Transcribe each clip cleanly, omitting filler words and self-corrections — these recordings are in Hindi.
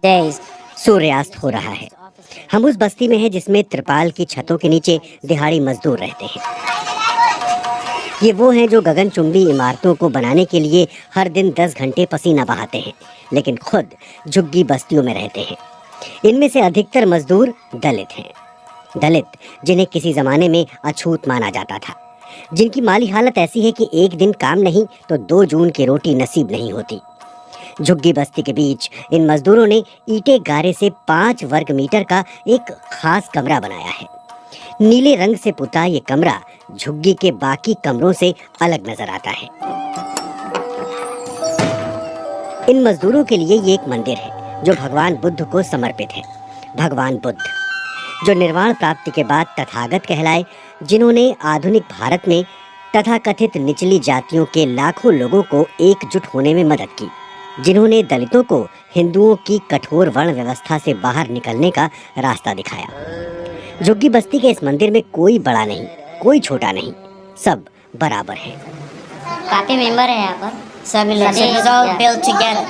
days. सूर्यास्त हो रहा है। हम उस बस्ती में हैं जिसमें त्रिपाल की छतों के नीचे दिहाड़ी मजदूर रहते हैं। ये वो हैं जो गगनचुंबी इमारतों को बनाने के लिए हर दिन 10 घंटे पसीना बहाते हैं, लेकिन खुद झुग्गी बस्तियों में रहते हैं। इनमें से अधिकतर मजदूर दलित हैं। दलित जिन्हें किसी जमाने में अछूत माना जाता था, जिनकी माली हालत ऐसी है कि एक दिन काम नहीं तो 2 जून की रोटी नसीब नहीं होती। झुग्गी बस्ती के बीच इन मजदूरों ने ईंटे गारे से 5 वर्ग मीटर का एक खास कमरा बनाया है। नीले रंग से पुता ये कमरा झुग्गी के बाकी कमरों से अलग नजर आता है। इन मजदूरों के लिए ये एक मंदिर है जो भगवान बुद्ध को समर्पित है। भगवान बुद्ध जो निर्वाण प्राप्ति के बाद तथागत कहलाए, जिन्होंने आधुनिक भारत में तथाकथित निचली जातियों के लाखों लोगों को एकजुट होने में मदद की, जिन्होंने दलितों को हिंदुओं की कठोर वर्ण व्यवस्था से बाहर निकलने का रास्ता दिखाया। झुग्गी बस्ती के इस मंदिर में कोई बड़ा नहीं, कोई छोटा नहीं, सब बराबर है। काफी मेंबर है यहाँ पर, सभी लोग built together.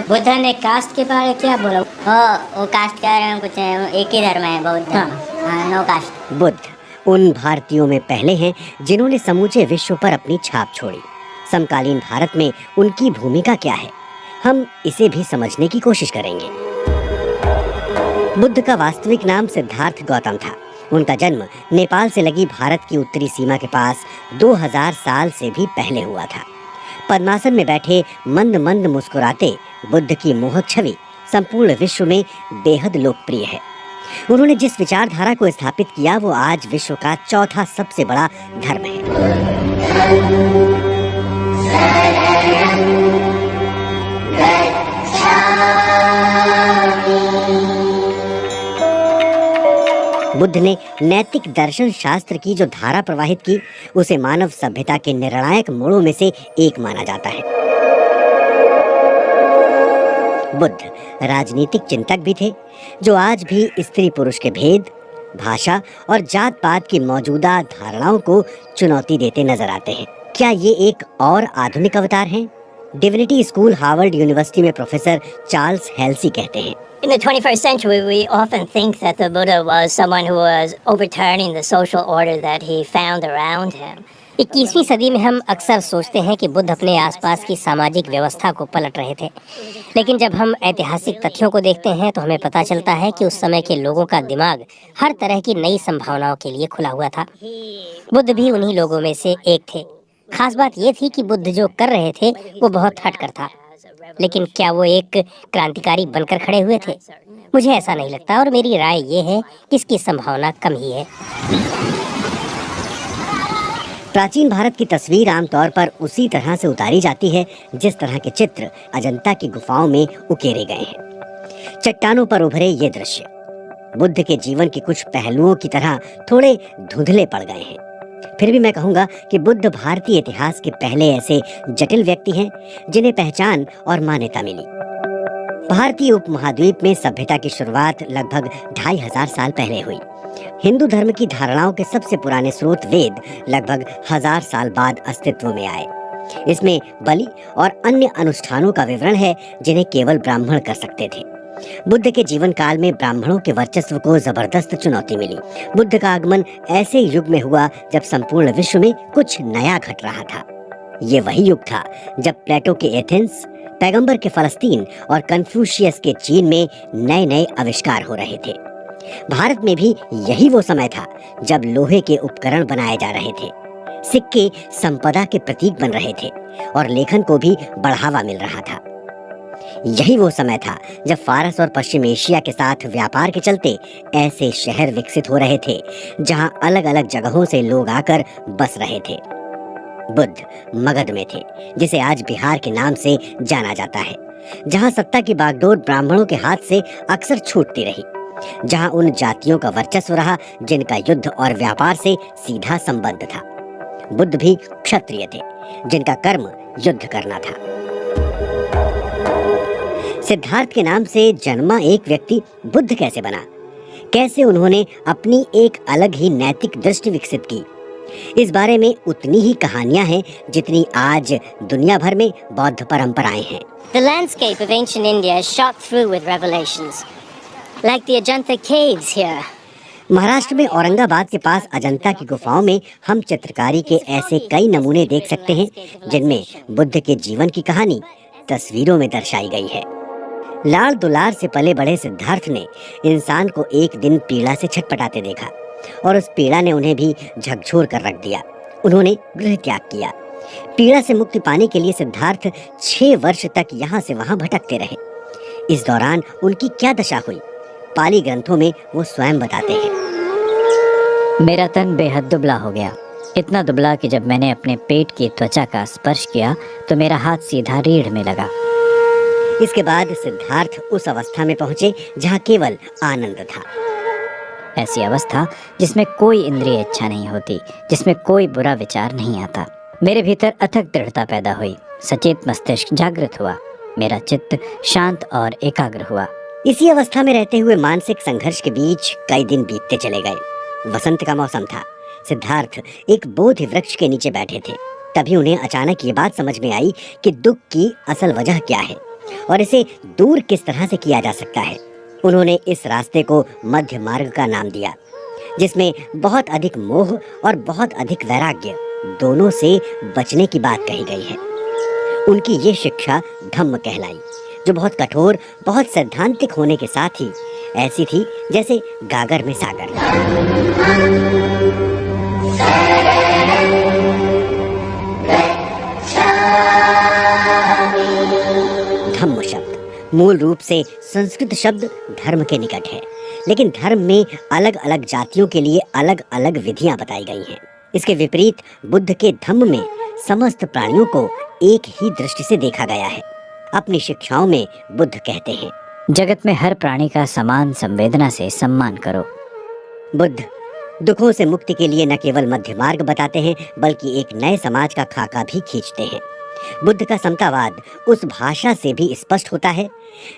बुद्ध ने कास्ट के बारे में क्या बोला? वो कास्ट के बारे में कुछ एक ही धर्म है बौद्ध। No cast. बुद्ध उन भारतीयों में पहले हैं जिन्होंने समूचे विश्व पर अपनी छाप छोड़ी। समकालीन भारत में उनकी भूमिका क्या है, हम इसे भी समझने की कोशिश करेंगे। बुद्ध का वास्तविक नाम सिद्धार्थ गौतम था। उनका जन्म नेपाल से लगी भारत की उत्तरी सीमा के पास 2000 साल से भी पहले हुआ था। पद्मासन में बैठे मंद मंद मुस्कुराते बुद्ध की मोहक छवि संपूर्ण विश्व में बेहद लोकप्रिय है। उन्होंने जिस विचारधारा को स्थापित किया वो आज विश्व का चौथा सबसे बड़ा धर्म है। बुद्ध ने नैतिक दर्शन शास्त्र की जो धारा प्रवाहित की, उसे मानव सभ्यता के निर्णायक मोड़ों में से एक माना जाता है। बुद्ध राजनीतिक चिंतक भी थे, जो आज भी स्त्री पुरुष के भेद, भाषा और जात पात की मौजूदा धारणाओं को चुनौती देते नजर आते हैं। क्या ये एक और आधुनिक अवतार हैं? डिविनिटी स्कूल हार्वर्ड यूनिवर्सिटी में प्रोफेसर चार्ल्स हेल्सी कहते हैं, In the 21st century, we often think that the Buddha was someone who was overturning the social order that he found around him. 21वीं सदी में हम अक्सर सोचते हैं कि बुद्ध अपने आसपास की सामाजिक व्यवस्था को पलट रहे थे, लेकिन जब हम ऐतिहासिक तथ्यों को देखते हैं तो हमें पता चलता है कि उस समय के लोगों का दिमाग हर तरह की नई संभावनाओं के लिए खुला हुआ था। बुद्ध भी उन्हीं लोगों में से एक थे। खास बात ये थी कि बुद्ध जो कर रहे थे वो बहुत हटकर था, लेकिन क्या वो एक क्रांतिकारी बनकर खड़े हुए थे? मुझे ऐसा नहीं लगता, और मेरी राय ये है कि इसकी संभावना कम ही है। प्राचीन भारत की तस्वीर आमतौर पर उसी तरह से उतारी जाती है जिस तरह के चित्र अजंता की गुफाओं में उकेरे गए हैं। चट्टानों पर उभरे ये दृश्य बुद्ध के जीवन के कुछ पहलुओं की तरह थोड़े धुंधले पड़ गए हैं। फिर भी मैं कहूँगा कि बुद्ध भारतीय इतिहास के पहले ऐसे जटिल व्यक्ति हैं जिन्हें पहचान और मान्यता मिली। भारतीय उपमहाद्वीप में सभ्यता की शुरुआत लगभग 2500 साल पहले हुई। हिंदू धर्म की धारणाओं के सबसे पुराने स्रोत वेद लगभग 1000 साल बाद अस्तित्व में आए। इसमें बलि और अन्य अनुष्ठानों का विवरण है जिन्हें केवल ब्राह्मण कर सकते थे। बुद्ध के जीवन काल में ब्राह्मणों के वर्चस्व को जबरदस्त चुनौती मिली। बुद्ध का आगमन ऐसे युग में हुआ जब संपूर्ण विश्व में कुछ नया घट रहा था। ये वही युग था जब प्लेटो के एथेंस, पैगंबर के फलस्तीन और कन्फ्यूशियस के चीन में नए नए आविष्कार हो रहे थे। भारत में भी यही वो समय था जब लोहे के उपकरण बनाए जा रहे थे, सिक्के संपदा के प्रतीक बन रहे थे और लेखन को भी बढ़ावा मिल रहा था। यही वो समय था जब फारस और पश्चिम एशिया के साथ व्यापार के चलते ऐसे शहर विकसित हो रहे थे जहां अलग अलग जगहों से लोग आकर बस रहे थे। बुद्ध मगध में थे, जिसे आज बिहार के नाम से जाना जाता है, जहां सत्ता की बागडोर ब्राह्मणों के हाथ से अक्सर छूटती रही, जहां उन जातियों का वर्चस्व रहा जिनका युद्ध और व्यापार से सीधा संबंध था। बुद्ध भी क्षत्रिय थे, जिनका कर्म युद्ध करना था। सिद्धार्थ के नाम से जन्मा एक व्यक्ति बुद्ध कैसे बना? कैसे उन्होंने अपनी एक अलग ही नैतिक दृष्टि विकसित की? इस बारे में उतनी ही कहानियां हैं जितनी आज दुनिया भर में बौद्ध परंपराएं हैं। The landscape of ancient India is shot through with revelations, like the Ajanta caves here. Maharashtra में औरंगाबाद के पास अजंता की गुफाओं में हम चित्रकारी के ऐसे कई नमूने देख सकते हैं जिनमें बुद्ध के जीवन की कहानी तस्वीरों में दर्शाई गई है। लाड़ दुलार से पले बड़े सिद्धार्थ ने इंसान को एक दिन पीड़ा से छटपटाते देखा और उस पीड़ा ने उन्हें भी झकझोर कर रख दिया। उन्होंने गृह त्याग किया। पीड़ा से मुक्ति पाने के लिए सिद्धार्थ 6 वर्ष तक यहाँ से वहाँ भटकते रहे। इस दौरान उनकी क्या दशा हुई, पाली ग्रंथों में वो स्वयं बताते हैं। मेरा तन बेहद दुबला हो गया, इतना दुबला कि जब मैंने अपने पेट की त्वचा का स्पर्श किया तो मेरा हाथ सीधा रीढ़ में लगा। इसके बाद सिद्धार्थ उस अवस्था में पहुंचे जहां केवल आनंद था। ऐसी अवस्था जिसमें कोई इंद्रिय इच्छा नहीं होती, जिसमें कोई बुरा विचार नहीं आता। मेरे भीतर अथक दृढ़ता पैदा हुई, सचेत मस्तिष्क जागृत हुआ, मेरा चित्त शांत और एकाग्र हुआ। इसी अवस्था में रहते हुए मानसिक संघर्ष के बीच कई दिन बीतते चले गए। वसंत का मौसम था। सिद्धार्थ एक बोधि वृक्ष के नीचे बैठे थे। तभी उन्हें अचानक ये बात समझ में आई कि दुख की असल वजह क्या है और इसे दूर किस तरह से किया जा सकता है। उन्होंने इस रास्ते को मध्य मार्ग का नाम दिया, जिसमें बहुत अधिक मोह और बहुत अधिक वैराग्य दोनों से बचने की बात कही गई है। उनकी ये शिक्षा धम्म कहलाई, जो बहुत कठोर, बहुत सैद्धांतिक होने के साथ ही ऐसी थी जैसे गागर में सागर। धम्म शब्द मूल रूप से संस्कृत शब्द धर्म के निकट है, लेकिन धर्म में अलग अलग जातियों के लिए अलग अलग विधियां बताई गई हैं। इसके विपरीत बुद्ध के धम्म में समस्त प्राणियों को एक ही दृष्टि से देखा गया है। अपनी शिक्षाओं में बुद्ध कहते हैं, जगत में हर प्राणी का समान संवेदना से सम्मान करो। बुद्ध दुखों से मुक्ति के लिए न केवल मध्य मार्ग बताते हैं, बल्कि एक नए समाज का खाका भी खींचते हैं। बुद्ध का समतावाद उस भाषा से भी स्पष्ट होता है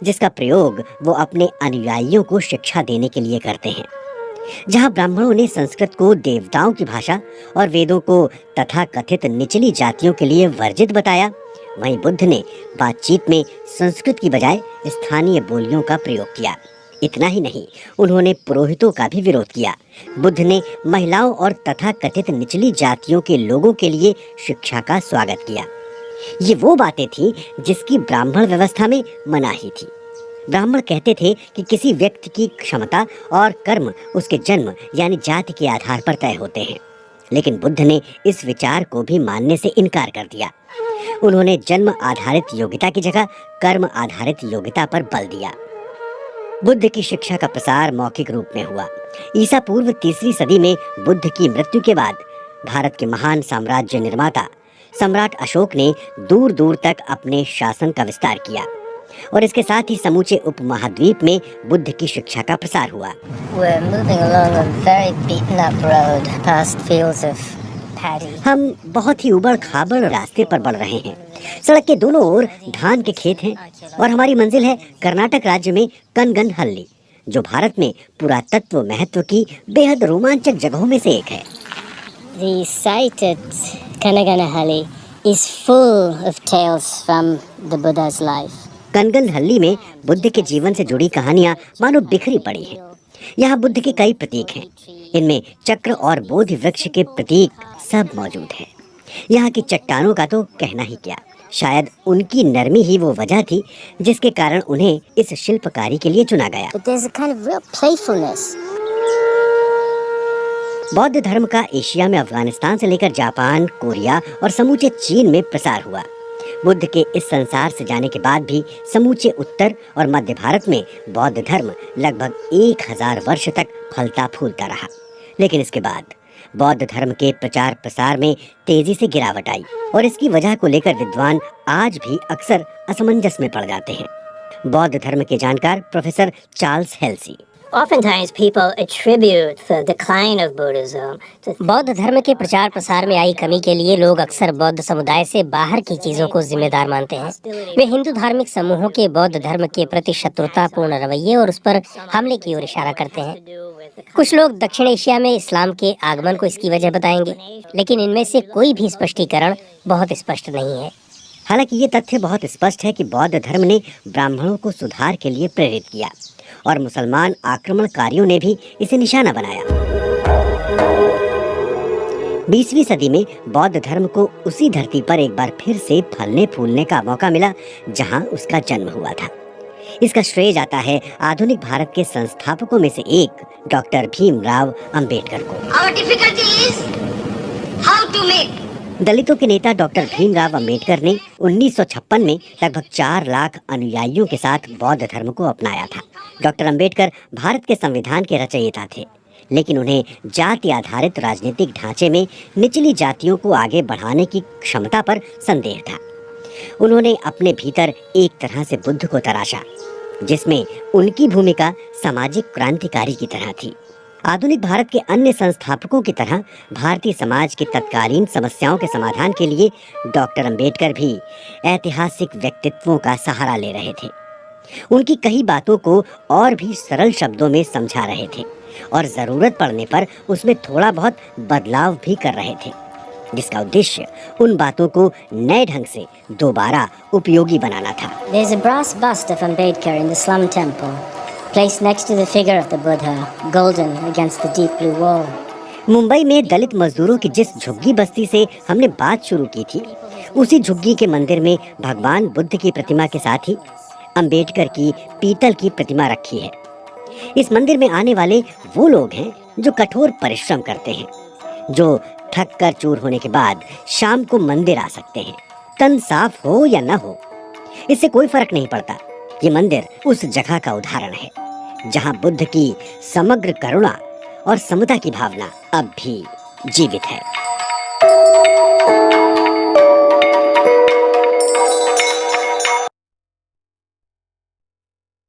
जिसका प्रयोग वो अपने अनुयायियों को शिक्षा देने के लिए करते हैं। जहाँ ब्राह्मणों ने संस्कृत को देवताओं की भाषा और वेदों को तथाकथित निचली जातियों के लिए वर्जित बताया, वहीं बुद्ध ने बातचीत में संस्कृत की बजाय स्थानीय बोलियों का प्रयोग किया। इतना ही नहीं, उन्होंने पुरोहितों का भी विरोध किया। बुद्ध ने महिलाओं और तथाकथित निचली जातियों के लोगों के लिए शिक्षा का स्वागत किया। ये वो बातें थीं जिसकी ब्राह्मण व्यवस्था में मनाही थी। ब्राह्मण कहते थे कि किसी व्यक्ति की क्षमता और कर्म उसके जन्म यानी जाति के आधार पर तय होते हैं, लेकिन बुद्ध ने इस विचार को भी मानने से इनकार कर दिया। उन्होंने जन्म आधारित योग्यता की जगह कर्म आधारित योग्यता पर बल दिया। बुद्ध की शिक्षा का प्रसार मौखिक रूप में हुआ। ईसा पूर्व 3री सदी में बुद्ध की मृत्यु के बाद भारत के महान साम्राज्य निर्माता सम्राट अशोक ने दूर दूर तक अपने शासन का विस्तार किया और इसके साथ ही समूचे उपमहाद्वीप में बुद्ध की शिक्षा का प्रसार हुआ। हम बहुत ही उबड़ खाबड़ रास्ते पर बढ़ रहे हैं। सड़क के दोनों ओर धान के खेत हैं और हमारी मंजिल है कर्नाटक राज्य में कनगनहल्ली, जो भारत में पुरातत्व महत्व की बेहद रोमांचक जगहों में से एक है। The site at Kanaganahalli is full of tales from the Buddha's life. कनगनहल्ली में बुद्ध के जीवन से जुड़ी कहानियां मानो बिखरी पड़ी हैं। यहाँ बुद्ध के कई प्रतीक हैं। इनमें चक्र और बोधि वृक्ष के प्रतीक सब मौजूद हैं। यहाँ की चट्टानों का तो कहना ही क्या। शायद उनकी नरमी ही वो वजह थी जिसके कारण उन्हें इस शिल्पकारी के लिए चुना गया। But there's a kind of real playfulness. बौद्ध धर्म का एशिया में अफगानिस्तान से लेकर जापान, कोरिया और समूचे चीन में प्रसार हुआ। बुद्ध के इस संसार से जाने के बाद भी समूचे उत्तर और मध्य भारत में बौद्ध धर्म लगभग 1000 वर्ष तक फलता फूलता रहा। लेकिन इसके बाद बौद्ध धर्म के प्रचार प्रसार में तेजी से गिरावट आई और इसकी वजह को लेकर विद्वान आज भी अक्सर असमंजस में पड़ जाते हैं। बौद्ध धर्म के जानकार professor Charles Halsey, Oftentimes people attribute the decline of Buddhism to बौद्ध धर्म के प्रचार प्रसार में आई कमी के लिए लोग अक्सर बौद्ध समुदाय से बाहर की चीजों को जिम्मेदार मानते हैं। वे हिंदू धार्मिक समूहों के बौद्ध धर्म के प्रति शत्रुतापूर्ण रवैये और उस पर हमले की ओर इशारा करते हैं। कुछ लोग दक्षिण एशिया में इस्लाम के आगमन को इसकी वजह बताएंगे, लेकिन इनमें से कोई भी स्पष्टीकरण बहुत स्पष्ट नहीं है। हालांकि ये तथ्य बहुत स्पष्ट है कि बौद्ध धर्म ने ब्राह्मणों को सुधार के लिए प्रेरित किया और मुसलमान आक्रमणकारियों ने भी इसे निशाना बनाया। 20वीं सदी में बौद्ध धर्म को उसी धरती पर एक बार फिर से फलने फूलने का मौका मिला जहां उसका जन्म हुआ था। इसका श्रेय जाता है आधुनिक भारत के संस्थापकों में से एक डॉक्टर भीमराव अंबेडकर को। दलितों के नेता डॉक्टर भीमराव अंबेडकर ने 1956 में लगभग 4 लाख अनुयायियों के साथ बौद्ध धर्म को अपनाया था। डॉक्टर अंबेडकर भारत के संविधान के रचयिता थे, लेकिन उन्हें जाति आधारित राजनीतिक ढांचे में निचली जातियों को आगे बढ़ाने की क्षमता पर संदेह था। उन्होंने अपने भीतर एक तरह से बुद्ध को तराशा, जिसमें उनकी भूमिका सामाजिक क्रांतिकारी की तरह थी। आधुनिक भारत के अन्य संस्थापकों की तरह भारतीय समाज की तत्कालीन समस्याओं के समाधान के लिए डॉक्टर अंबेडकर भी ऐतिहासिक व्यक्तित्वों का सहारा ले रहे थे। उनकी कई बातों को और भी सरल शब्दों में समझा रहे थे और जरूरत पड़ने पर उसमें थोड़ा बहुत बदलाव भी कर रहे थे, जिसका उद्देश्य उन बातों को नए ढंग से दोबारा उपयोगी बनाना था। There's a brass bust of Ambedkar in the slum temple, placed next to the figure of the Buddha, golden against the deep blue wall. Mumbai में दलित मजदूरों की जिस झुग्गी बस्ती से हमने बात शुरू की थी, उसी झुग्गी के मंदिर में भगवान बुद्ध की प्रतिमा के साथ ही अंबेडकर की पीतल की प्रतिमा रखी है। इस मंदिर में आने वाले वो लोग हैं जो कठोर परिश्रम करते हैं, जो थक कर चूर होने के बाद शाम को मंदिर आ सकते हैं। तन साफ हो या न हो, इससे कोई फर्क नहीं पड़ता। ये मंदिर उस जगह का उदाहरण है जहां बुद्ध की समग्र करुणा और समता की भावना अब भी जीवित है।